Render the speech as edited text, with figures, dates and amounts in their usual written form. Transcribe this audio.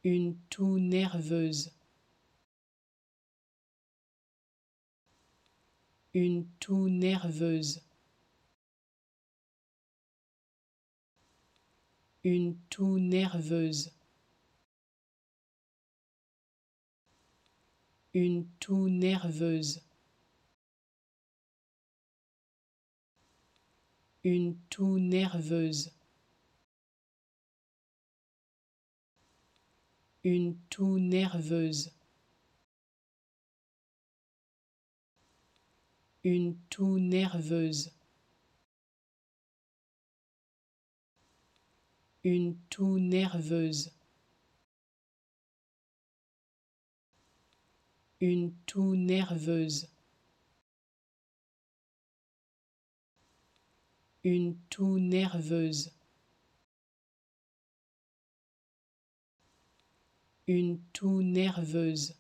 une toux nerveuse, une toux nerveuse, une toux nerveuse, une toux nerveuse, une toux nerveuse, une toux nerveuse, une toux nerveuse, une toux nerveuse, une toux nerveuse, une toux nerveuse, une toux nerveuse,